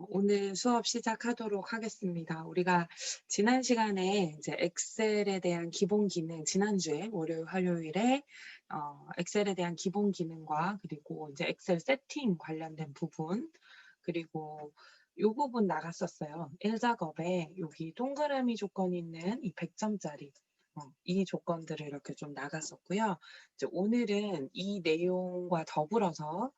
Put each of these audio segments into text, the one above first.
오늘 수업 시작하도록 하겠습니다. 우리가 지난 시간에 이제 엑셀에 대한 기본 기능, 지난주에 월요일, 화요일에 엑셀에 대한 기본 기능과 그리고 이제 엑셀 세팅 관련된 부분, 그리고 요 부분 나갔었어요. 1작업에 여기 동그라미 조건이 있는 이 100점짜리 이 조건들을 이렇게 좀 나갔었고요. 이제 오늘은 이 내용과 더불어서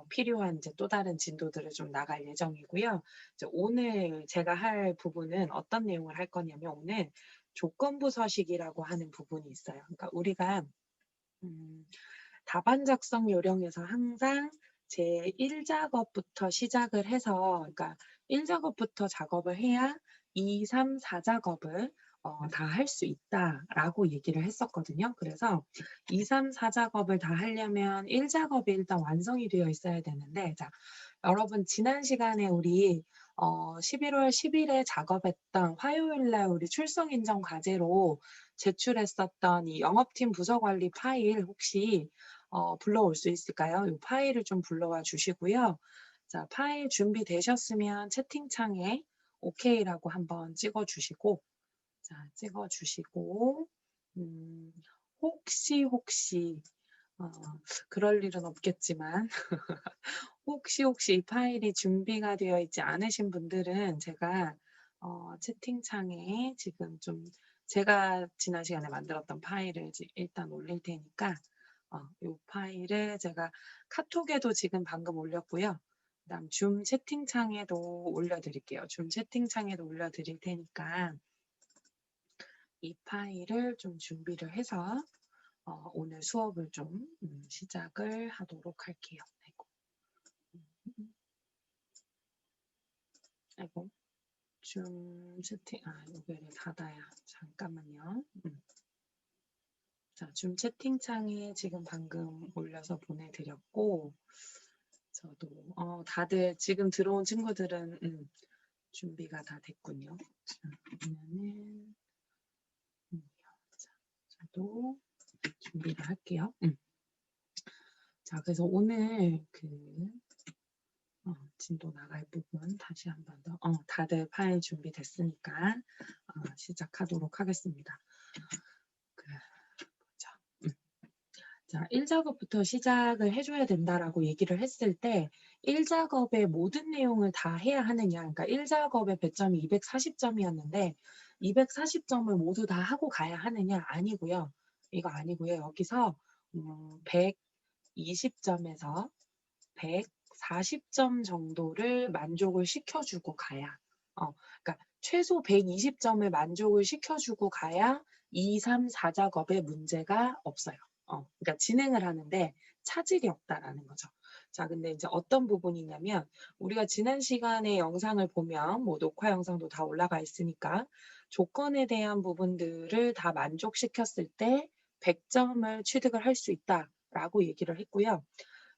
필요한 이제 또 다른 진도들을 좀 나갈 예정이고요. 이제 오늘 제가 할 부분은 어떤 내용을 할 거냐면 오늘 조건부 서식이라고 하는 부분이 있어요. 그러니까 우리가 음 답안 작성 요령에서 항상 제 1작업부터 시작을 해서 그러니까 1작업부터 작업을 해야 2, 3, 4작업을 다 할 수 있다라고 얘기를 했었거든요. 그래서 2, 3, 4작업을 다 하려면 1작업이 일단 완성이 되어 있어야 되는데 자 여러분 지난 시간에 우리 11월 10일에 작업했던 화요일 날 우리 출석 인정 과제로 제출했었던 이 영업팀 부서 관리 파일 혹시 불러올 수 있을까요? 이 파일을 좀 불러와 주시고요. 자, 파일 준비되셨으면 채팅창에 오케이라고 한번 찍어 주시고 자, 찍어 주시고 음 혹시 어 그럴 일은 없겠지만 혹시 이 파일이 준비가 되어 있지 않으신 분들은 제가 채팅창에 지금 좀 제가 지난 시간에 만들었던 파일을 일단 올릴 테니까 요 파일을 제가 카톡에도 지금 방금 올렸고요. 그다음 줌 채팅창에도 올려 드릴게요. 줌 채팅창에도 올려 드릴 테니까 이 파일을 좀 준비를 해서 오늘 수업을 좀 시작을 하도록 할게요. 아이고. 음. 아이고. 줌 채팅 여기를 닫아야 잠깐만요. 자, 줌 채팅창에 지금 방금 올려서 보내드렸고 저도 다들 지금 들어온 친구들은 준비가 다 됐군요. 자, 그러면은 자, 저도 준비를 할게요. 자, 그래서 오늘 진도 나갈 부분 다시 한 번 더 다들 파일 준비됐으니까 시작하도록 하겠습니다. 자, 자, 1작업부터 시작을 해 줘야 된다라고 얘기를 했을 때 1작업의 모든 내용을 다 해야 하느냐 그러니까 1작업의 배점이 240점이었는데 240점을 모두 다 하고 가야 하느냐 아니고요. 이거 아니고요. 여기서 120점에서 140점 정도를 만족을 시켜 주고 가야 그러니까 최소 120점을 만족을 시켜 주고 가야 2, 3, 4작업에 문제가 없어요. 그러니까 진행을 하는데 차질이 없다라는 거죠. 자, 근데 이제 어떤 부분이냐면 우리가 지난 시간에 영상을 보면 뭐 녹화 영상도 다 올라가 있으니까 조건에 대한 부분들을 다 만족시켰을 때 100점을 취득을 할 수 있다라고 얘기를 했고요.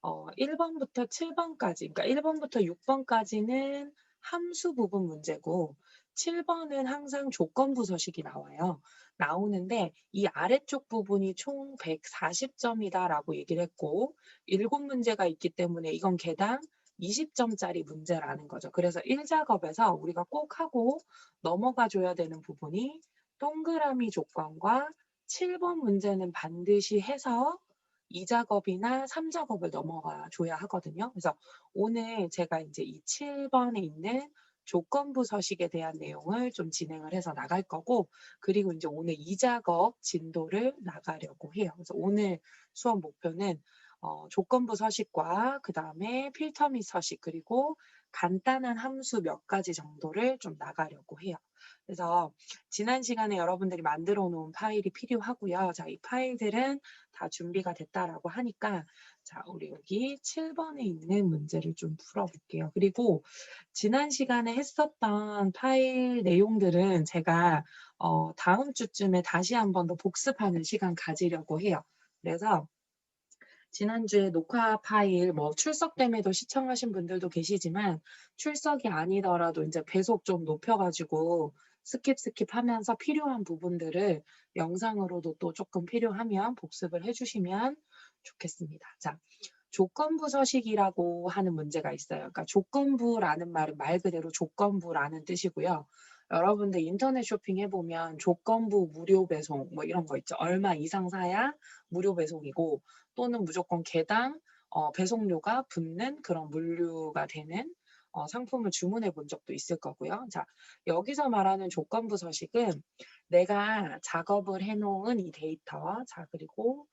1번부터 7번까지 그러니까 1번부터 6번까지는 함수 부분 문제고 7번은 항상 조건부 서식이 나와요. 나오는데 이 아래쪽 부분이 총 140점이다라고 얘기를 했고 7문제가 있기 때문에 이건 개당 20점짜리 문제라는 거죠. 그래서 1작업에서 우리가 꼭 하고 넘어가 줘야 되는 부분이 동그라미 조건과 7번 문제는 반드시 해서 2작업이나 3작업을 넘어가 줘야 하거든요. 그래서 오늘 제가 이제 이 7번에 있는 조건부 서식에 대한 내용을 좀 진행을 해서 나갈 거고 그리고 이제 오늘 2작업 진도를 나가려고 해요. 그래서 오늘 수업 목표는 조건부 서식과 그다음에 필터 및 서식 그리고 간단한 함수 몇 가지 정도를 좀 나가려고 해요. 그래서 지난 시간에 여러분들이 만들어 놓은 파일이 필요하고요. 자, 이 파일들은 다 준비가 됐다라고 하니까 자, 우리 여기 7번에 있는 문제를 좀 풀어볼게요. 그리고 지난 시간에 했었던 파일 내용들은 제가 다음 주쯤에 다시 한 번 더 복습하는 시간 가지려고 해요. 그래서 지난주에 녹화 파일 뭐 출석 때문에도 시청하신 분들도 계시지만 출석이 아니더라도 이제 배속 좀 높여 가지고 스킵하면서 필요한 부분들을 영상으로도 또 조금 필요하면 복습을 해 주시면 좋겠습니다. 자, 조건부 서식이라고 하는 문제가 있어요. 그러니까 조건부라는 말은 말 그대로 조건부라는 뜻이고요. 여러분들 인터넷 쇼핑해 보면 조건부 무료 배송 뭐 이런 거 있죠. 얼마 이상 사야 무료 배송이고 또는 무조건 개당 배송료가 붙는 그런 물류가 되는 상품을 주문해 본 적도 있을 거고요. 자, 여기서 말하는 조건부 서식은 내가 작업을 해 놓은 이 데이터, 자, 그리고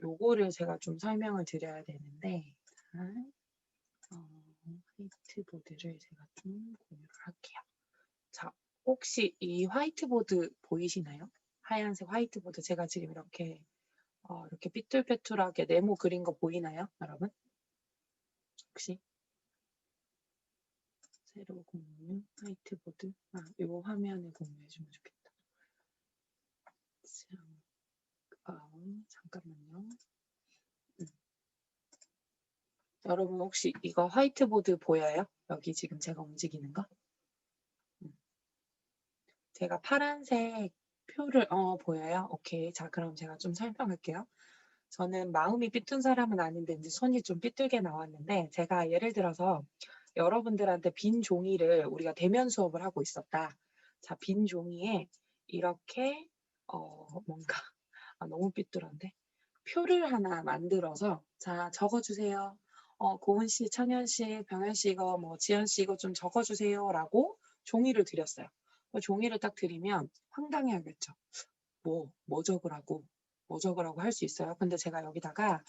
요거를 제가 좀 설명을 드려야 되는데, 화이트보드를 제가 좀 공유를 할게요. 자, 혹시 이 화이트보드 보이시나요? 하얀색 화이트보드 제가 지금 이렇게 삐뚤빼뚤하게 네모 그린 거 보이나요, 여러분? 혹시? 새로 공유 화이트보드? 요 화면에 공유해주면 좋겠다. 잠깐만요. 여러분 혹시 이거 화이트보드 보여요? 여기 지금 제가 움직이는 거? 제가 파란색 표를 보여요? 오케이. 자, 그럼 제가 좀 설명할게요. 저는 마음이 삐뚤 사람은 아닌데 이제 손이 좀 삐뚤게 나왔는데 제가 예를 들어서 여러분들한테 빈 종이를 우리가 대면 수업을 하고 있었다. 자, 빈 종이에 이렇게 뭔가 너무 삐뚤한데 표를 하나 만들어서 자, 적어주세요. 고은 씨, 천현 씨, 병현 씨 이거 뭐 지연 씨 이거 좀 적어주세요라고 종이를 드렸어요. 그 종이를 딱 드리면 황당해하겠죠. 뭐 적으라고, 뭐 적으라고 할 수 있어요. 근데 제가 여기다가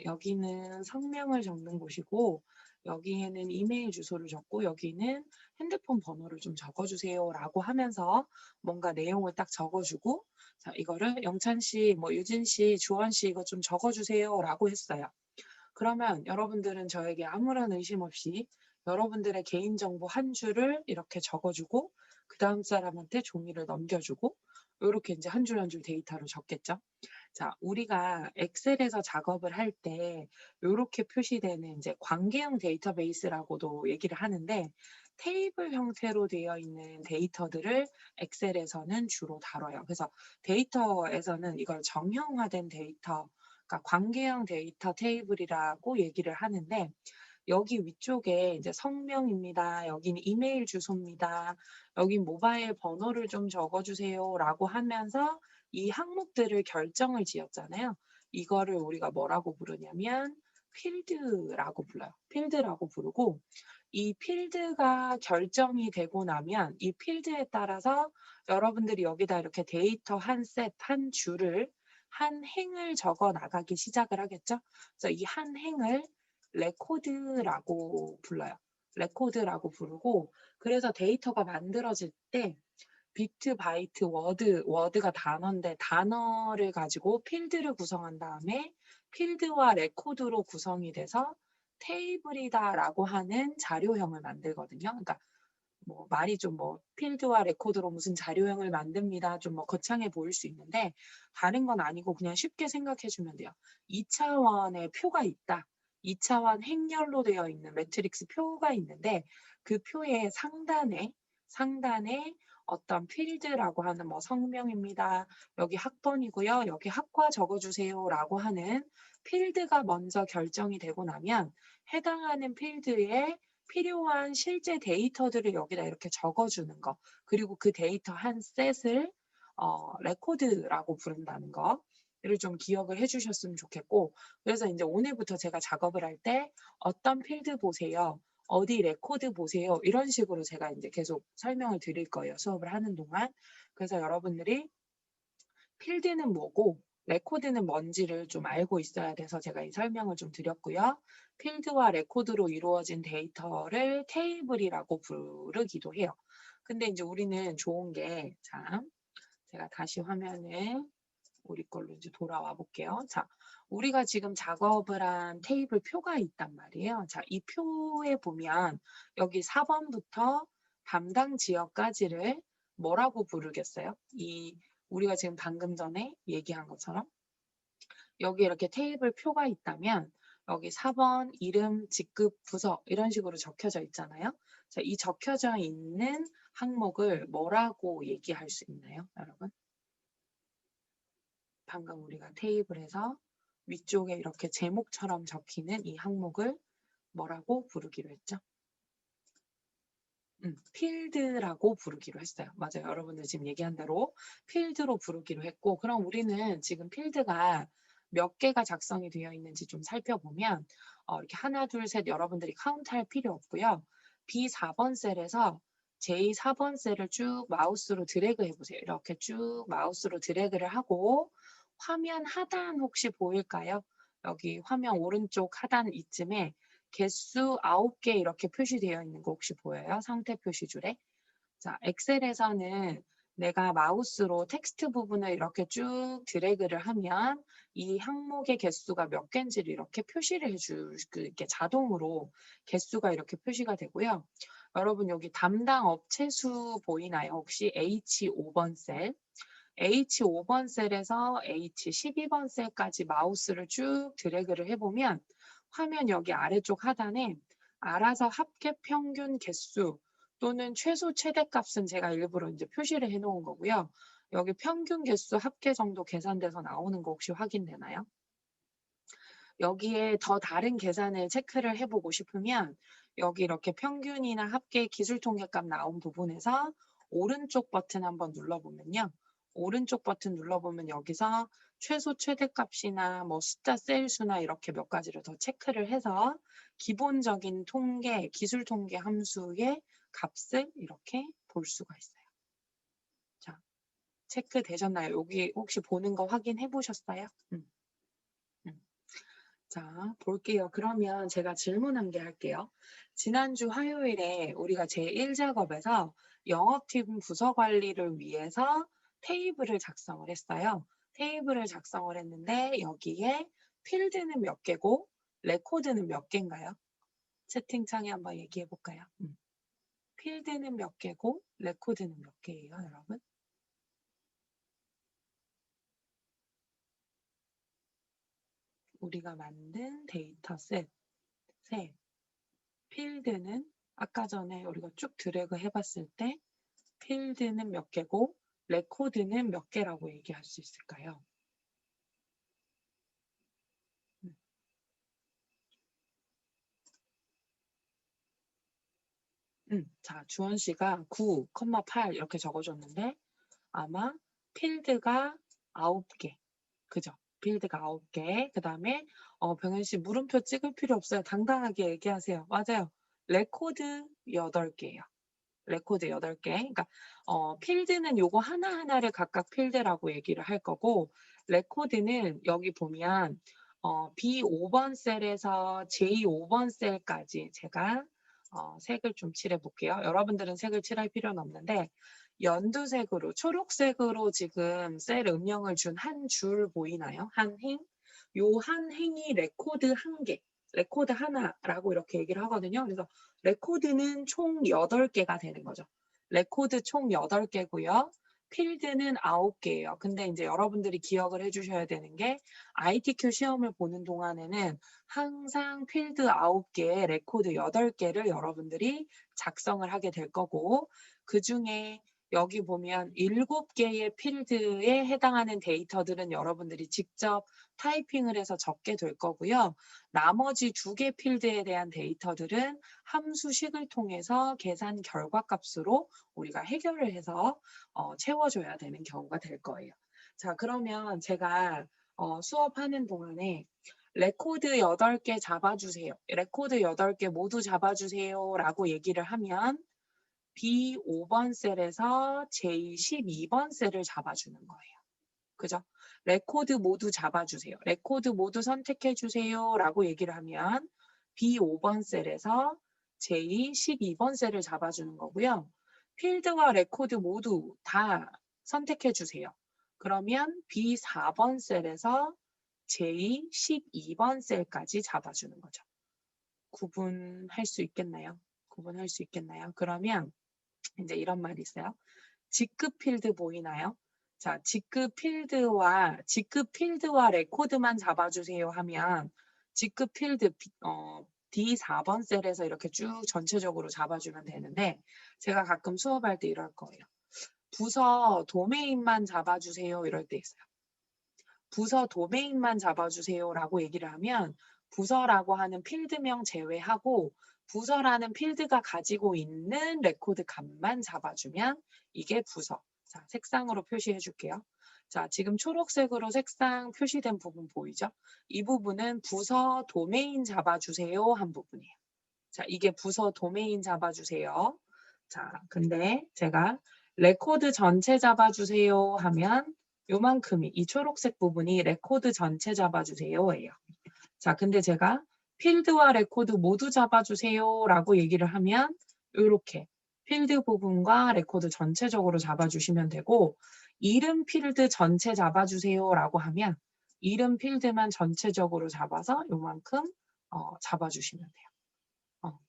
여기는 성명을 적는 곳이고 여기에는 이메일 주소를 적고 여기는 핸드폰 번호를 좀 적어주세요라고 하면서 뭔가 내용을 딱 적어주고 자, 이거를 영찬 씨, 뭐 유진 씨, 주원 씨 이거 좀 적어주세요라고 했어요. 그러면 여러분들은 저에게 아무런 의심 없이 여러분들의 개인정보 한 줄을 이렇게 적어주고 그 다음 사람한테 종이를 넘겨주고 이렇게 이제 한 줄 한 줄 데이터를 적겠죠. 자, 우리가 엑셀에서 작업을 할 때 이렇게 표시되는 이제 관계형 데이터베이스라고도 얘기를 하는데 테이블 형태로 되어 있는 데이터들을 엑셀에서는 주로 다뤄요. 그래서 데이터에서는 이걸 정형화된 데이터, 그러니까 관계형 데이터 테이블이라고 얘기를 하는데 여기 위쪽에 이제 성명입니다. 여기는 이메일 주소입니다. 여기 모바일 번호를 좀 적어주세요라고 하면서 이 항목들을 결정을 지었잖아요. 이거를 우리가 뭐라고 부르냐면 필드라고 불러요. 필드라고 부르고 이 필드가 결정이 되고 나면 이 필드에 따라서 여러분들이 여기다 이렇게 데이터 한 셋, 한 줄을 한 행을 적어 나가기 시작을 하겠죠. 그래서 이 한 행을 레코드라고 불러요. 레코드라고 부르고 그래서 데이터가 만들어질 때 비트, 바이트, 워드가 단어인데 단어를 가지고 필드를 구성한 다음에 필드와 레코드로 구성이 돼서 테이블이다라고 하는 자료형을 만들거든요. 그러니까 뭐 말이 좀 뭐 필드와 레코드로 무슨 자료형을 만듭니다. 좀 뭐 거창해 보일 수 있는데 다른 건 아니고 그냥 쉽게 생각해 주면 돼요. 2차원의 표가 있다. 2차원 행렬로 되어 있는 매트릭스 표가 있는데 그 표의 상단에 어떤 필드라고 하는 뭐 성명입니다. 여기 학번이고요. 여기 학과 적어주세요라고 하는 필드가 먼저 결정이 되고 나면 해당하는 필드에 필요한 실제 데이터들을 여기다 이렇게 적어주는 거. 그리고 그 데이터 한 셋을 레코드라고 부른다는 거를 좀 기억을 해주셨으면 좋겠고 그래서 이제 오늘부터 제가 작업을 할 때 어떤 필드 보세요. 어디 레코드 보세요. 이런 식으로 제가 이제 계속 설명을 드릴 거예요. 수업을 하는 동안. 그래서 여러분들이 필드는 뭐고 레코드는 뭔지를 좀 알고 있어야 돼서 제가 이 설명을 좀 드렸고요. 필드와 레코드로 이루어진 데이터를 테이블이라고 부르기도 해요. 근데 이제 우리는 좋은 게, 자, 제가 다시 화면에 우리 걸로 이제 돌아와 볼게요. 자, 우리가 지금 작업을 한 테이블 표가 있단 말이에요. 자, 이 표에 보면 여기 4번부터 담당 지역까지를 뭐라고 부르겠어요? 우리가 지금 방금 전에 얘기한 것처럼 여기 이렇게 테이블 표가 있다면 여기 4번 이름, 직급, 부서 이런 식으로 적혀져 있잖아요. 자, 이 적혀져 있는 항목을 뭐라고 얘기할 수 있나요, 여러분? 방금 우리가 테이블에서 위쪽에 이렇게 제목처럼 적히는 이 항목을 뭐라고 부르기로 했죠? 필드라고 부르기로 했어요. 맞아요. 여러분들 지금 얘기한 대로 필드로 부르기로 했고, 그럼 우리는 지금 필드가 몇 개가 작성이 되어 있는지 좀 살펴보면 이렇게 하나, 둘, 셋 여러분들이 카운트할 필요 없고요. B4번 셀에서 J4번 셀을 쭉 마우스로 드래그 해보세요. 이렇게 쭉 마우스로 드래그를 하고 화면 하단 혹시 보일까요? 여기 화면 오른쪽 하단 이쯤에 개수 9개 이렇게 표시되어 있는 거 혹시 보여요? 상태 표시줄에. 자, 엑셀에서는 내가 마우스로 텍스트 부분을 이렇게 쭉 드래그를 하면 이 항목의 개수가 몇 개인지를 이렇게 표시를 해줄 이렇게 자동으로 개수가 이렇게 표시가 되고요. 여러분 여기 담당 업체 수 보이나요? 혹시 H5번 셀. H5번 셀에서 H12번 셀까지 마우스를 쭉 드래그를 해보면 화면 여기 아래쪽 하단에 알아서 합계 평균 개수 또는 최소 최대값은 제가 일부러 이제 표시를 해놓은 거고요. 여기 평균 개수 합계 정도 계산돼서 나오는 거 혹시 확인되나요? 여기에 더 다른 계산을 체크를 해보고 싶으면 여기 이렇게 평균이나 합계 기술통계값 나온 부분에서 오른쪽 버튼 한번 눌러보면요. 오른쪽 버튼 눌러보면 여기서 최소 최대값이나 뭐 숫자 셀 수나 이렇게 몇 가지를 더 체크를 해서 기본적인 통계, 기술통계 함수의 값을 이렇게 볼 수가 있어요. 자, 체크 되셨나요? 여기 혹시 보는 거 확인해 보셨어요? 음. 자, 볼게요. 그러면 제가 질문 한 개 할게요. 지난주 화요일에 우리가 제1작업에서 영업팀 부서 관리를 위해서 테이블을 작성을 했어요. 테이블을 작성을 했는데 여기에 필드는 몇 개고 레코드는 몇 개인가요? 채팅창에 한번 얘기해 볼까요? 필드는 몇 개고 레코드는 몇 개예요, 여러분? 우리가 만든 데이터 셋. 필드는 아까 전에 우리가 쭉 드래그 해봤을 때 필드는 몇 개고 레코드는 몇 개라고 얘기할 수 있을까요? 자, 주원 씨가 9,8 이렇게 적어줬는데 아마 필드가 9개. 그죠? 필드가 9개. 그 다음에 병현 씨 물음표 찍을 필요 없어요. 당당하게 얘기하세요. 맞아요. 레코드 8개예요. 레코드 8개. 그러니까 필드는 요거 하나하나를 각각 필드라고 얘기를 할 거고 레코드는 여기 보면 B5번 셀에서 J5번 셀까지 제가 색을 좀 칠해 볼게요. 여러분들은 색을 칠할 필요는 없는데 연두색으로 초록색으로 지금 셀 음영을 준 한 줄 보이나요? 한 행? 요 한 행이 레코드 한 개, 레코드 하나라고 이렇게 얘기를 하거든요. 그래서 레코드는 총 8개가 되는 거죠. 레코드 총 8개고요. 필드는 9개예요. 근데 이제 여러분들이 기억을 해주셔야 되는 게 ITQ 시험을 보는 동안에는 항상 필드 9개, 레코드 8개를 여러분들이 작성을 하게 될 거고 그 중에 여기 보면 7개의 필드에 해당하는 데이터들은 여러분들이 직접 타이핑을 해서 적게 될 거고요. 나머지 2개 필드에 대한 데이터들은 함수식을 통해서 계산 결과값으로 우리가 해결을 해서 채워줘야 되는 경우가 될 거예요. 자, 그러면 제가 수업하는 동안에 레코드 8개 잡아주세요. 레코드 8개 모두 잡아주세요 라고 얘기를 하면 B5번 셀에서 J12번 셀을 잡아주는 거예요. 그죠? 레코드 모두 잡아주세요. 레코드 모두 선택해주세요 라고 얘기를 하면 B5번 셀에서 J12번 셀을 잡아주는 거고요. 필드와 레코드 모두 다 선택해주세요. 그러면 B4번 셀에서 J12번 셀까지 잡아주는 거죠. 구분할 수 있겠나요? 구분할 수 있겠나요? 그러면 이제 이런 말이 있어요. 직급 필드 보이나요? 자, 직급 필드와 레코드만 잡아주세요 하면 직급 필드 D4번 셀에서 이렇게 쭉 전체적으로 잡아주면 되는데 제가 가끔 수업할 때 이럴 거예요. 부서 도메인만 잡아주세요 이럴 때 있어요. 부서 도메인만 잡아주세요라고 얘기를 하면 부서라고 하는 필드명 제외하고 부서라는 필드가 가지고 있는 레코드 값만 잡아주면 이게 부서. 자, 색상으로 표시해 줄게요. 자, 지금 초록색으로 색상 표시된 부분 보이죠? 이 부분은 부서 도메인 잡아주세요 한 부분이에요. 자, 이게 부서 도메인 잡아주세요. 자, 근데 제가 레코드 전체 잡아주세요 하면 요만큼이 이 초록색 부분이 레코드 전체 잡아주세요예요. 자, 근데 제가 필드와 레코드 모두 잡아주세요라고 얘기를 하면 이렇게 필드 부분과 레코드 전체적으로 잡아주시면 되고 이름 필드 전체 잡아주세요라고 하면 이름 필드만 전체적으로 잡아서 요만큼 잡아주시면 돼요.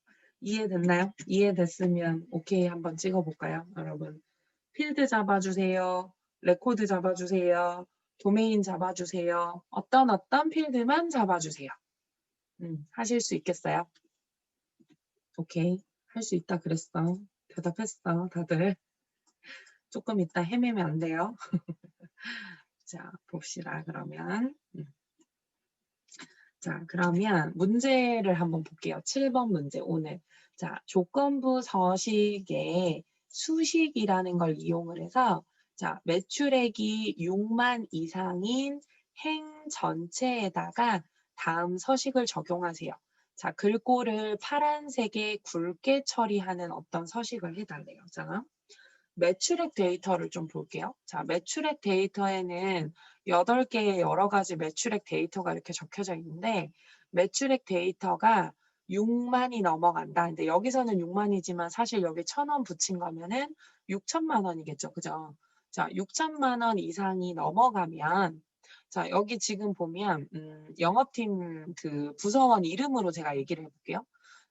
이해됐나요? 이해됐으면 오케이 한번 찍어볼까요, 여러분? 필드 잡아주세요. 레코드 잡아주세요. 도메인 잡아주세요. 어떤 필드만 잡아주세요. 하실 수 있겠어요? 오케이. 할 수 있다 그랬어. 대답했어, 다들. 조금 이따 헤매면 안 돼요. 자, 봅시다, 그러면. 자, 그러면 문제를 한번 볼게요. 7번 문제, 오늘. 자, 조건부 서식에 수식이라는 걸 이용을 해서 자, 매출액이 6만 이상인 행 전체에다가 다음 서식을 적용하세요. 자, 글꼴을 파란색에 굵게 처리하는 어떤 서식을 해달래요. 자, 매출액 데이터를 좀 볼게요. 자, 매출액 데이터에는 8개의 여러 가지 매출액 데이터가 이렇게 적혀져 있는데 매출액 데이터가 6만이 넘어간다. 근데 여기서는 6만이지만 사실 여기 1,000원 붙인 거면은 6천만 원이겠죠. 그죠? 자, 6천만 원 이상이 넘어가면 자, 여기 지금 보면 영업팀 그 부서원 이름으로 제가 얘기를 해볼게요.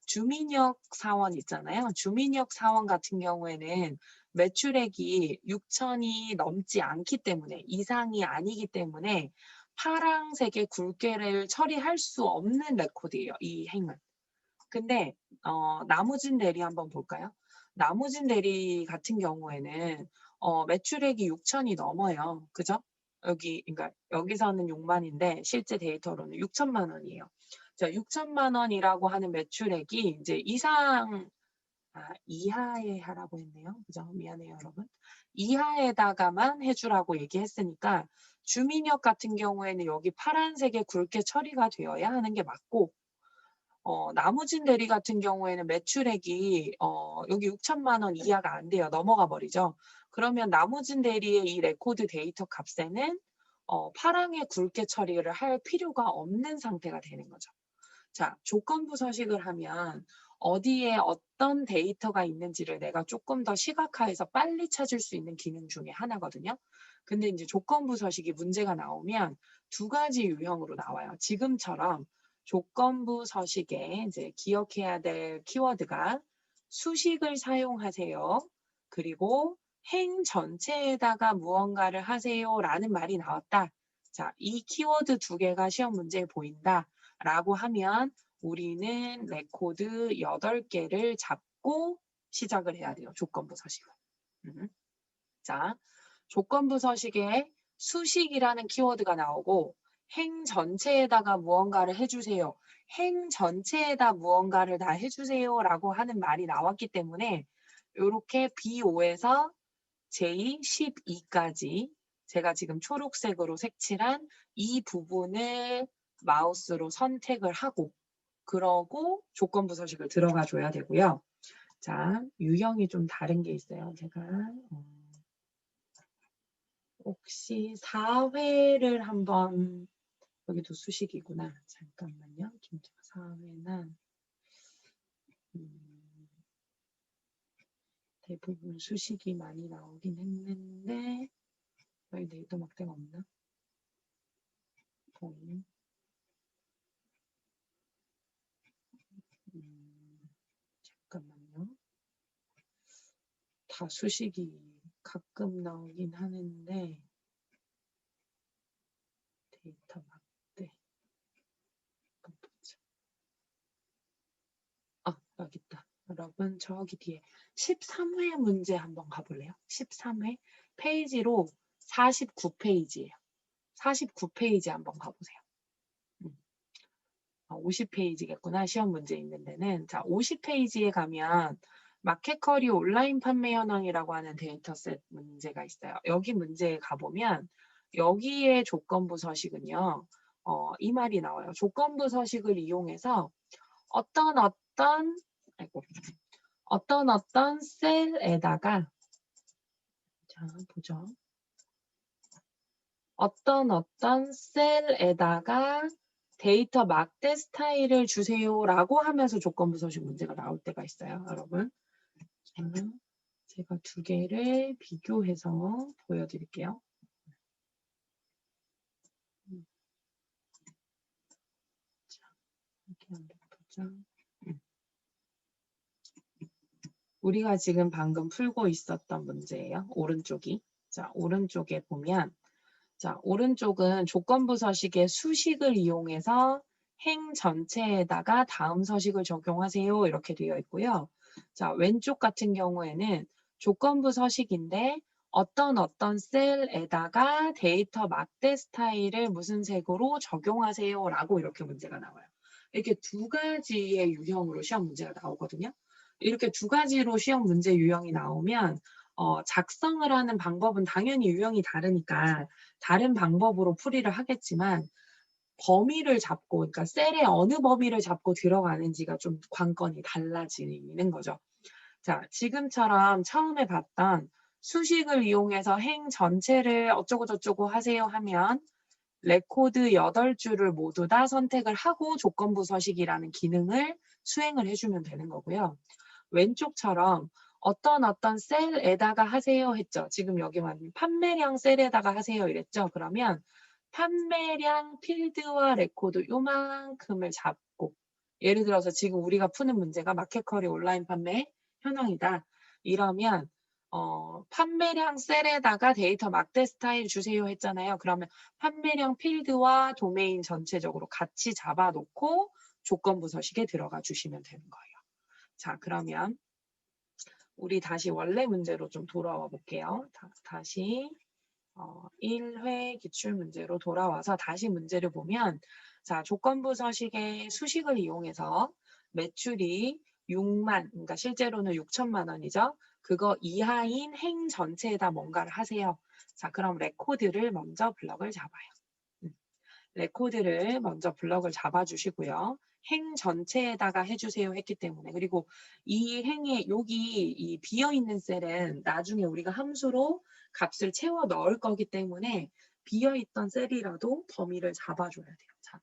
주민역 사원 있잖아요. 주민역 사원 같은 경우에는 매출액이 6천이 넘지 않기 때문에 이상이 아니기 때문에 파란색의 굵게를 처리할 수 없는 레코드예요. 이 행은. 근데 나무진 대리 한번 볼까요? 나무진 대리 같은 경우에는 매출액이 6천이 넘어요. 그죠? 그러니까 여기서는 6만인데 실제 데이터로는 6천만 원이에요. 자, 6천만 원이라고 하는 매출액이 이제 이하에 하라고 했네요. 그죠? 미안해요, 여러분. 이하에다가만 해주라고 얘기했으니까 주민역 같은 경우에는 여기 파란색에 굵게 처리가 되어야 하는 게 맞고 나무진 대리 같은 경우에는 매출액이 여기 6천만 원 이하가 안 돼요. 넘어가 버리죠. 그러면 나무진 대리의 이 레코드 데이터 값에는 파랑에 굵게 처리를 할 필요가 없는 상태가 되는 거죠. 자, 조건부 서식을 하면 어디에 어떤 데이터가 있는지를 내가 조금 더 시각화해서 빨리 찾을 수 있는 기능 중에 하나거든요. 근데 이제 조건부 서식이 문제가 나오면 두 가지 유형으로 나와요. 지금처럼 조건부 서식에 이제 기억해야 될 키워드가 수식을 사용하세요. 그리고 행 전체에다가 무언가를 하세요라는 말이 나왔다. 자, 이 키워드 두 개가 시험 문제에 보인다. 라고 하면 우리는 레코드 8개를 잡고 시작을 해야 돼요. 조건부 서식은. 자, 조건부 서식에 수식이라는 키워드가 나오고 행 전체에다가 무언가를 해주세요. 행 전체에다 무언가를 다 해주세요 라고 하는 말이 나왔기 때문에 이렇게 B5에서 J12까지 제가 지금 초록색으로 색칠한 이 부분을 마우스로 선택을 하고 그러고 조건부 서식을 들어가 줘야 되고요. 자, 유형이 좀 다른 게 있어요. 제가 혹시 4회를 한번 여기도 수식이구나. 잠깐만요. 김자 4회나 대부분 수식이 많이 나오긴 했는데 여기 데이터 막대가 없나? 보임. 잠깐만요. 다 수식이 가끔 나오긴 하는데 데이터 막대. 여기 있다. 여러분 저기 뒤에 13회 문제 한번 가볼래요? 13회 페이지로 49페이지예요. 49페이지 한번 가보세요. 50페이지겠구나. 시험 문제 있는 데는. 자, 50페이지에 가면 마켓커리 온라인 판매 현황이라고 하는 데이터셋 문제가 있어요. 여기 문제에 가보면 여기에 조건부 서식은요. 이 말이 나와요. 조건부 서식을 이용해서 아이고, 어떤 셀에다가 자, 보죠. 어떤 셀에다가 데이터 막대 스타일을 주세요라고 하면서 조건부 서식 문제가 나올 때가 있어요, 여러분. 자, 제가 두 개를 비교해서 보여드릴게요. 자, 이렇게 한번 보자. 우리가 지금 방금 풀고 있었던 문제예요. 오른쪽이. 자, 오른쪽에 보면 자, 오른쪽은 조건부 서식의 수식을 이용해서 행 전체에다가 다음 서식을 적용하세요. 이렇게 되어 있고요. 자, 왼쪽 같은 경우에는 조건부 서식인데 어떤 셀에다가 데이터 막대 스타일을 무슨 색으로 적용하세요. 라고 이렇게 문제가 나와요. 이렇게 두 가지의 유형으로 시험 문제가 나오거든요. 이렇게 두 가지로 시험 문제 유형이 나오면 작성을 하는 방법은 당연히 유형이 다르니까 다른 방법으로 풀이를 하겠지만 범위를 잡고 그러니까 셀의 어느 범위를 잡고 들어가는지가 좀 관건이 달라지는 거죠. 자, 지금처럼 처음에 봤던 수식을 이용해서 행 전체를 어쩌고저쩌고 하세요 하면 레코드 8줄을 모두 다 선택을 하고 조건부 서식이라는 기능을 수행을 해주면 되는 거고요. 왼쪽처럼 어떤 셀에다가 하세요 했죠. 지금 여기만 판매량 셀에다가 하세요 이랬죠. 그러면 판매량 필드와 레코드 요만큼을 잡고 예를 들어서 지금 우리가 푸는 문제가 마켓커리 온라인 판매 현황이다. 이러면 판매량 셀에다가 데이터 막대 스타일 주세요 했잖아요. 그러면 판매량 필드와 도메인 전체적으로 같이 잡아놓고 조건부 서식에 들어가 주시면 되는 거예요. 자, 그러면 우리 다시 원래 문제로 좀 돌아와 볼게요. 다시 1회 기출문제로 돌아와서 다시 문제를 보면 자, 조건부 서식의 수식을 이용해서 매출이 6만, 그러니까 실제로는 6천만 원이죠. 그거 이하인 행 전체에다 뭔가를 하세요. 자, 그럼 레코드를 먼저 블럭을 잡아요. 레코드를 먼저 블럭을 잡아주시고요. 행 전체에다가 해주세요 했기 때문에 그리고 이 행에 여기 이 비어있는 셀은 나중에 우리가 함수로 값을 채워 넣을 거기 때문에 비어있던 셀이라도 범위를 잡아줘야 돼요. 자,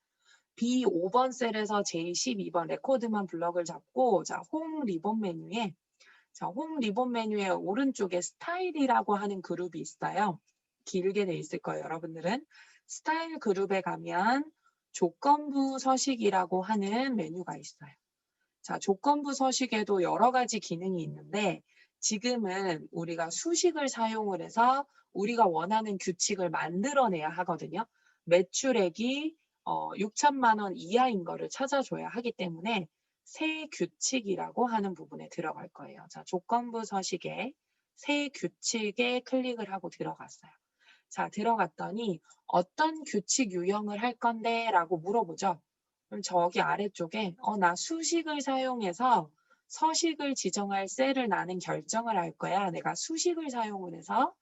B5번 셀에서 J12번 레코드만 블럭을 잡고 자, 홈 리본 메뉴에 자, 홈 리본 메뉴의 오른쪽에 스타일이라고 하는 그룹이 있어요. 길게 돼 있을 거예요, 여러분들은. 스타일 그룹에 가면 조건부 서식이라고 하는 메뉴가 있어요. 자, 조건부 서식에도 여러 가지 기능이 있는데 지금은 우리가 수식을 사용을 해서 우리가 원하는 규칙을 만들어내야 하거든요. 매출액이 6천만 원 이하인 거를 찾아줘야 하기 때문에 새 규칙이라고 하는 부분에 들어갈 거예요. 자, 조건부 서식에 새 규칙에 클릭을 하고 들어갔어요. 자, 들어갔더니 어떤 규칙 유형을 할 건데 라고 물어보죠. 그럼 저기 아래쪽에 나 수식을 사용해서 서식을 지정할 셀을 나는 결정을 할 거야. 내가 수식을 사용을 해서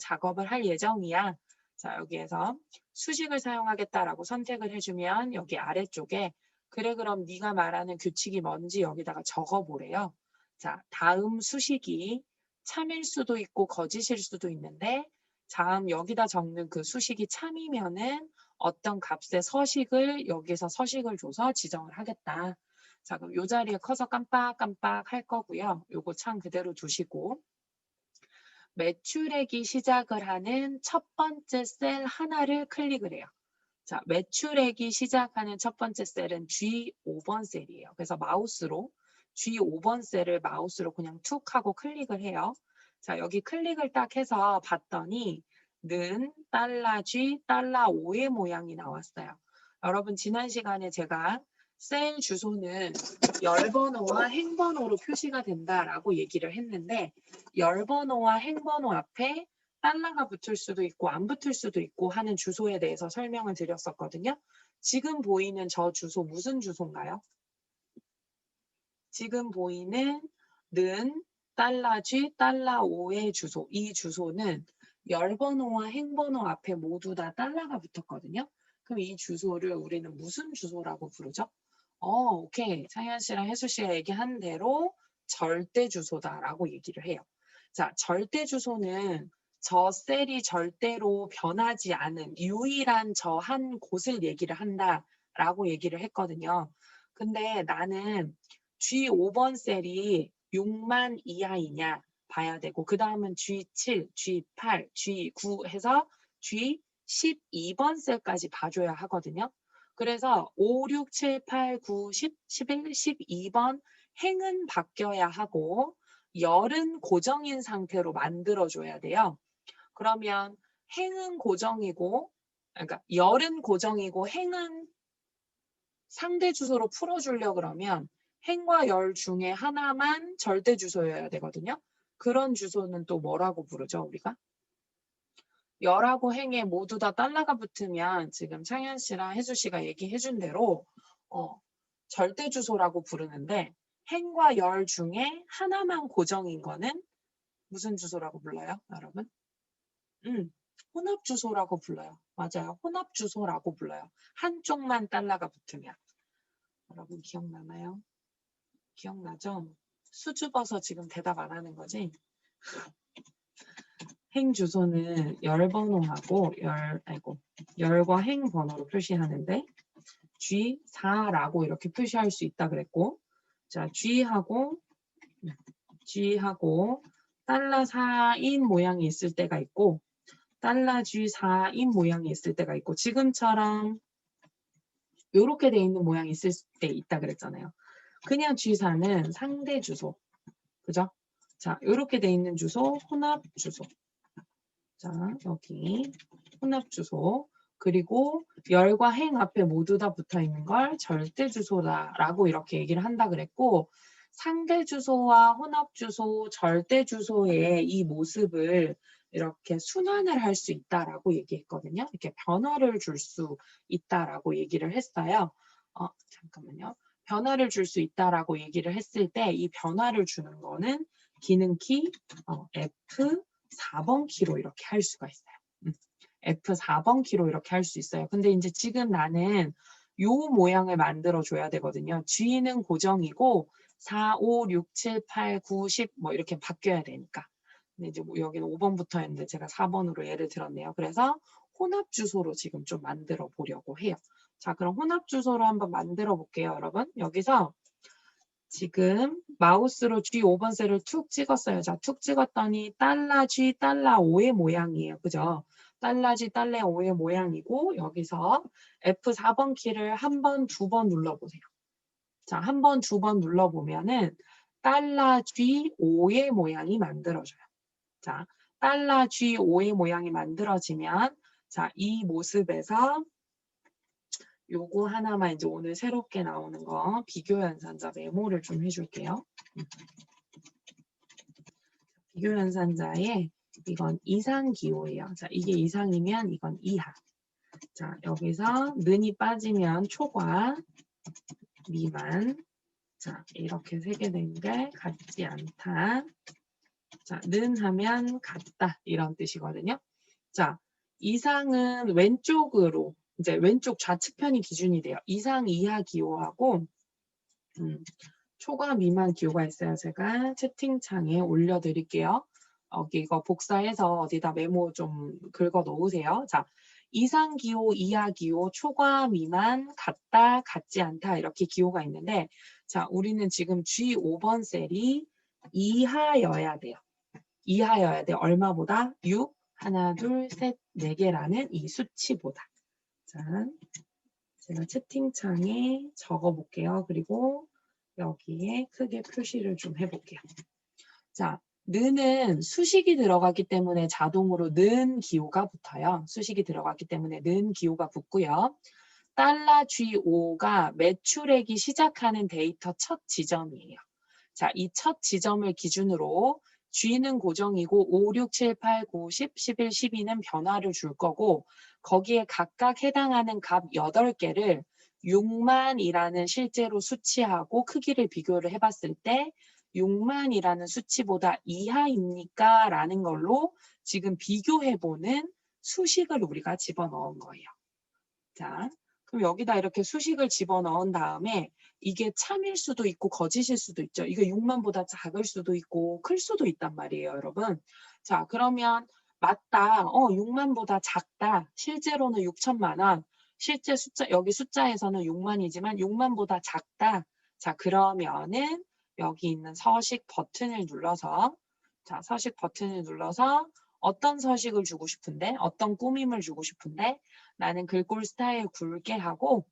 작업을 할 예정이야. 자, 여기에서 수식을 사용하겠다라고 선택을 해주면 여기 아래쪽에 그래 그럼 네가 말하는 규칙이 뭔지 여기다가 적어보래요. 자, 다음 수식이 참일 수도 있고 거짓일 수도 있는데 다음 여기다 적는 그 수식이 참이면은 어떤 값의 서식을 여기서 서식을 줘서 지정을 하겠다. 자, 그럼 이 자리에 커서 깜빡깜빡 할 거고요. 요거 참 그대로 두시고 매출액이 시작을 하는 첫 번째 셀 하나를 클릭을 해요. 자, 매출액이 시작하는 첫 번째 셀은 G5번 셀이에요. 그래서 마우스로 G5번 셀을 마우스로 그냥 툭 하고 클릭을 해요. 자, 여기 클릭을 딱 해서 봤더니 는 $G, $5의 모양이 나왔어요. 여러분 지난 시간에 제가 셀 주소는 열번호와 행번호로 표시가 된다라고 얘기를 했는데 열번호와 행번호 앞에 달러가 붙을 수도 있고 안 붙을 수도 있고 하는 주소에 대해서 설명을 드렸었거든요. 지금 보이는 저 주소 무슨 주소인가요? 지금 보이는 는 $G, $5의 주소. 이 주소는 열번호와 행번호 앞에 모두 다 달러가 붙었거든요. 그럼 이 주소를 우리는 무슨 주소라고 부르죠? 오케이. 상현 씨랑 혜수 씨가 얘기한 대로 절대 주소다라고 얘기를 해요. 자, 절대 주소는 저 셀이 절대로 변하지 않은 유일한 저 한 곳을 얘기를 한다라고 얘기를 했거든요. 근데 나는 G5번 셀이 6만 이하이냐 봐야 되고 그 다음은 G7, G8, G9 해서 G12번 셀까지 봐줘야 하거든요. 그래서 5, 6, 7, 8, 9, 10, 11, 12번 행은 바뀌어야 하고 열은 고정인 상태로 만들어줘야 돼요. 그러면 행은 고정이고 그러니까 열은 고정이고 행은 상대 주소로 풀어주려 그러면 행과 열 중에 하나만 절대 주소여야 되거든요. 그런 주소는 또 뭐라고 부르죠, 우리가? 열하고 행에 모두 다 달러가 붙으면 지금 창현 씨랑 혜수 씨가 얘기해 준 대로 절대 주소라고 부르는데 행과 열 중에 하나만 고정인 거는 무슨 주소라고 불러요, 여러분? 혼합 주소라고 불러요. 맞아요. 혼합 주소라고 불러요. 한쪽만 달러가 붙으면. 여러분 기억나나요? 기억나죠? 수줍어서 지금 대답 안 하는 거지? 행 주소는 열 번호하고 열과 행 번호로 표시하는데 G4라고 이렇게 표시할 수 있다 그랬고 자 G하고 달러 4인 모양이 있을 때가 있고 달러 G4인 모양이 있을 때가 있고 지금처럼 이렇게 돼 있는 모양이 있을 때 있다 그랬잖아요. 그냥 G4는 상대 주소. 그죠? 자, 이렇게 돼 있는 주소, 혼합 주소. 자, 여기 혼합 주소. 그리고 열과 행 앞에 모두 다 붙어 있는 걸 절대 주소다라고 이렇게 얘기를 한다 그랬고 상대 주소와 혼합 주소, 절대 주소의 이 모습을 이렇게 순환을 할 수 있다라고 얘기했거든요. 이렇게 변화를 줄 수 있다라고 얘기를 했어요. 잠깐만요. 변화를 줄 수 있다라고 얘기를 했을 때 이 변화를 주는 거는 기능키 F4번 키로 이렇게 할 수가 있어요. F4번 키로 이렇게 할 수 있어요. 근데 이제 지금 나는 요 모양을 만들어 줘야 되거든요. G는 고정이고 4, 5, 6, 7, 8, 9, 10 뭐 이렇게 바뀌어야 되니까. 근데 이제 뭐 여기는 5번부터 했는데 제가 4번으로 예를 들었네요. 그래서 혼합 주소로 지금 좀 만들어 보려고 해요. 자, 그럼 혼합 주소로 한번 만들어 볼게요, 여러분. 여기서 지금 마우스로 G5번 셀을 툭 찍었어요. 자, 툭 찍었더니 $G, $5의 모양이에요. 그죠? $G, $5의 모양이고 여기서 F4번 키를 한 번, 두 번 눌러보세요. 자, 한 번, 두 번 눌러보면은 $G5의 모양이 만들어져요. 자, $G5의 모양이 만들어지면 자, 이 모습에서 요거 하나만 이제 오늘 새롭게 나오는 거 비교 연산자 메모를 좀 해줄게요. 비교 연산자에 이건 이상 기호예요. 자, 이게 이상이면 이건 이하. 자, 여기서 는이 빠지면 초과, 미만. 자, 이렇게 세게 된 게 같지 않다. 자, 는 하면 같다. 이런 뜻이거든요. 자, 이상은 왼쪽으로 이제 왼쪽 좌측편이 기준이 돼요. 이상 이하 기호하고 초과 미만 기호가 있어요. 제가 채팅창에 올려드릴게요. 여기 이거 복사해서 어디다 메모 좀 긁어 놓으세요. 자, 이상 기호, 이하 기호, 초과 미만, 같다, 같지 않다 이렇게 기호가 있는데 자, 우리는 지금 G5번 셀이 이하여야 돼요. 이하여야 돼. 얼마보다? 6, 하나, 둘, 셋, 4개라는 이 수치보다. 자, 제가 채팅창에 적어볼게요. 그리고 여기에 크게 표시를 좀 해볼게요. 자, 는은 수식이 들어갔기 때문에 자동으로 는 기호가 붙어요. 수식이 들어갔기 때문에 는 기호가 붙고요. $G5가 매출액이 시작하는 데이터 첫 지점이에요. 자, 이 첫 지점을 기준으로 G는 고정이고 5, 6, 7, 8, 9, 10, 11, 12는 변화를 줄 거고 거기에 각각 해당하는 값 8개를 6만이라는 실제로 수치하고 크기를 비교를 해봤을 때 6만이라는 수치보다 이하입니까? 라는 걸로 지금 비교해보는 수식을 우리가 집어넣은 거예요. 자, 그럼 여기다 이렇게 수식을 집어넣은 다음에 이게 참일 수도 있고 거짓일 수도 있죠. 이게 6만보다 작을 수도 있고 클 수도 있단 말이에요, 여러분. 자, 그러면 맞다. 6만보다 작다. 실제로는 6천만 원. 실제 숫자, 여기 숫자에서는 6만이지만 6만보다 작다. 자, 그러면은 여기 있는 서식 버튼을 눌러서 자, 서식 버튼을 눌러서 어떤 서식을 주고 싶은데 어떤 꾸밈을 주고 싶은데 나는 글꼴 스타일 굵게 하고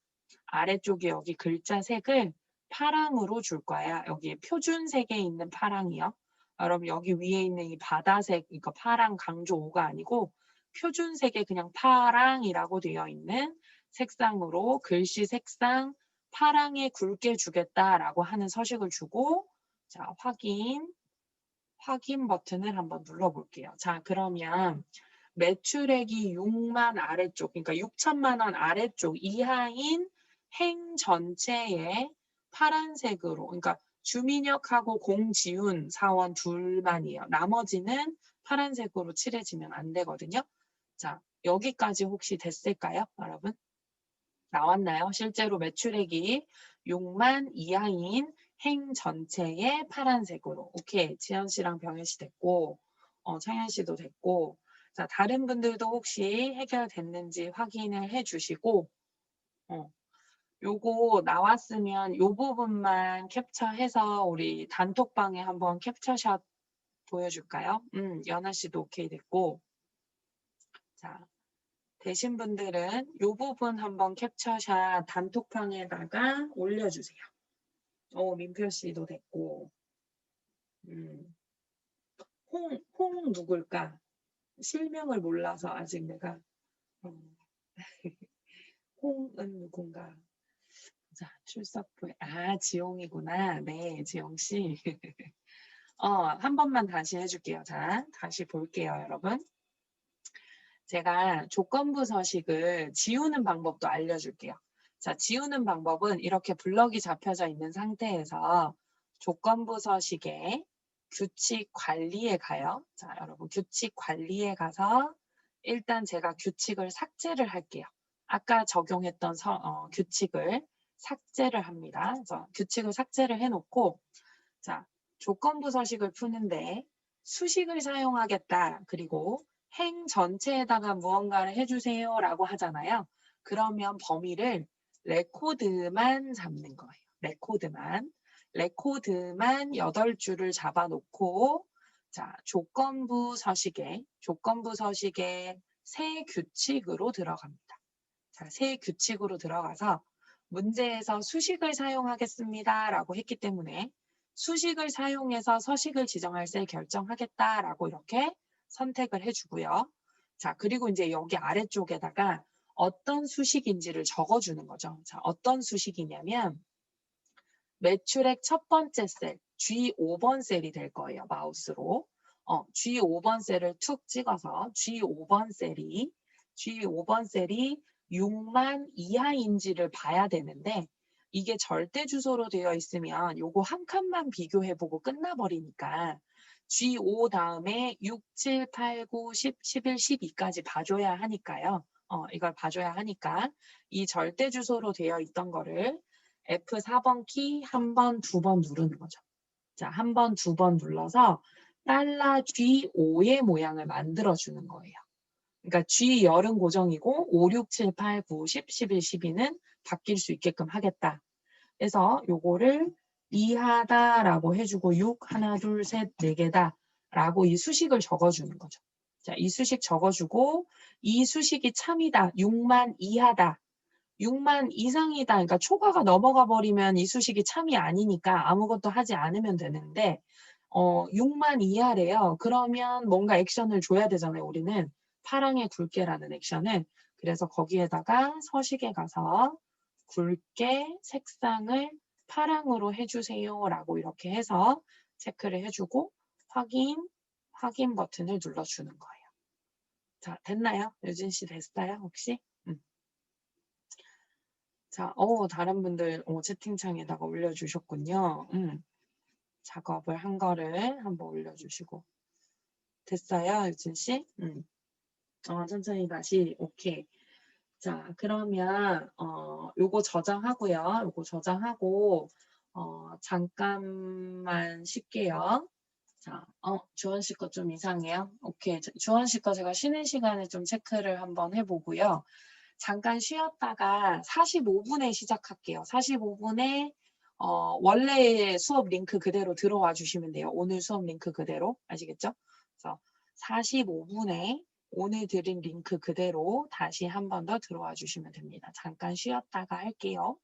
아래쪽에 여기 글자 색을 파랑으로 줄 거야. 여기 표준색에 있는 파랑이요. 여러분 여기 위에 있는 이 바다색 이거 파랑 강조 5가 아니고 표준색에 그냥 파랑이라고 되어 있는 색상으로 글씨 색상 파랑에 굵게 주겠다라고 하는 서식을 주고 자 확인 버튼을 한번 눌러볼게요. 자 그러면 매출액이 6만 아래쪽, 그러니까 6천만 원 아래쪽 이하인 행 전체에 파란색으로, 그러니까 주민역하고 공지훈 사원 둘만이에요. 나머지는 파란색으로 칠해지면 안 되거든요. 자, 여기까지 혹시 됐을까요, 여러분? 나왔나요? 실제로 매출액이 6만 이하인 행 전체에 파란색으로. 오케이. 지연 씨랑 병현 씨 됐고, 창현 씨도 됐고, 자, 다른 분들도 혹시 해결됐는지 확인을 해 주시고, 요거 나왔으면 요 부분만 캡처해서 우리 단톡방에 한번 캡처샷 보여줄까요? 연아 씨도 오케이 됐고, 자, 되신 분들은 요 부분 한번 캡처샷 단톡방에다가 올려주세요. 민표 씨도 됐고, 홍 누굴까? 실명을 몰라서 아직 내가, 어, 홍은 누군가? 자, 출석부에, 지용이구나. 네, 지용 씨. 한 번만 다시 해줄게요. 자, 다시 볼게요, 여러분. 제가 조건부 서식을 지우는 방법도 알려줄게요. 자, 지우는 방법은 이렇게 블럭이 잡혀져 있는 상태에서 조건부 서식에 규칙 관리에 가요. 자, 여러분 규칙 관리에 가서 일단 제가 규칙을 삭제를 할게요. 아까 적용했던 규칙을 삭제를 합니다. 그래서 규칙을 삭제를 해놓고 자, 조건부 서식을 푸는데 수식을 사용하겠다. 그리고 행 전체에다가 무언가를 해주세요 라고 하잖아요. 그러면 범위를 레코드만 잡는 거예요. 레코드만 8줄을 잡아놓고 자 조건부 서식에 새 규칙으로 들어갑니다. 자, 새 규칙으로 들어가서 문제에서 수식을 사용하겠습니다 라고 했기 때문에 수식을 사용해서 서식을 지정할 셀 결정하겠다라고 이렇게 선택을 해주고요. 자, 그리고 이제 여기 아래쪽에다가 어떤 수식인지를 적어주는 거죠. 자, 어떤 수식이냐면 매출액 첫 번째 셀, G5번 셀이 될 거예요. 마우스로. G5번 셀을 툭 찍어서 G5번 셀이 6만 이하인지를 봐야 되는데 이게 절대 주소로 되어 있으면 요거 한 칸만 비교해보고 끝나버리니까 G5 다음에 6, 7, 8, 9, 10, 11, 12까지 봐줘야 하니까요. 이걸 봐줘야 하니까 이 절대 주소로 되어 있던 거를 F4번 키 한 번, 두 번 누르는 거죠. 자, 한 번, 두 번 눌러서 $G5의 모양을 만들어주는 거예요. 그러니까 G 열은 고정이고 5, 6, 7, 8, 9, 10, 11, 12는 바뀔 수 있게끔 하겠다. 그래서 요거를 이하다라고 해주고 6, 하나, 둘, 셋, 네 개다 라고 이 수식을 적어주는 거죠. 자, 이 수식 적어주고 이 수식이 참이다. 6만 이하다. 6만 이상이다. 그러니까 초과가 넘어가 버리면 이 수식이 참이 아니니까 아무것도 하지 않으면 되는데 6만 이하래요. 그러면 뭔가 액션을 줘야 되잖아요. 우리는 파랑의 굵게라는 액션을. 그래서 거기에다가 서식에 가서 굵게 색상을 파랑으로 해주세요 라고 이렇게 해서 체크를 해주고 확인 버튼을 눌러주는 거예요. 자, 됐나요? 유진 씨 됐어요? 혹시? 자, 다른 분들 채팅창에다가 올려주셨군요. 작업을 한 거를 한번 올려주시고. 됐어요, 유진 씨? 천천히 다시. 오케이. 자, 그러면 요거 저장하고요. 요거 저장하고 잠깐만 쉴게요. 자, 주원 씨 거 좀 이상해요. 오케이. 주원 씨 거 제가 쉬는 시간에 좀 체크를 한번 해보고요. 잠깐 쉬었다가 45분에 시작할게요. 45분에 원래 수업 링크 그대로 들어와 주시면 돼요. 오늘 수업 링크 그대로. 아시겠죠? 그래서 45분에 오늘 드린 링크 그대로 다시 한 번 더 들어와 주시면 됩니다. 잠깐 쉬었다가 할게요.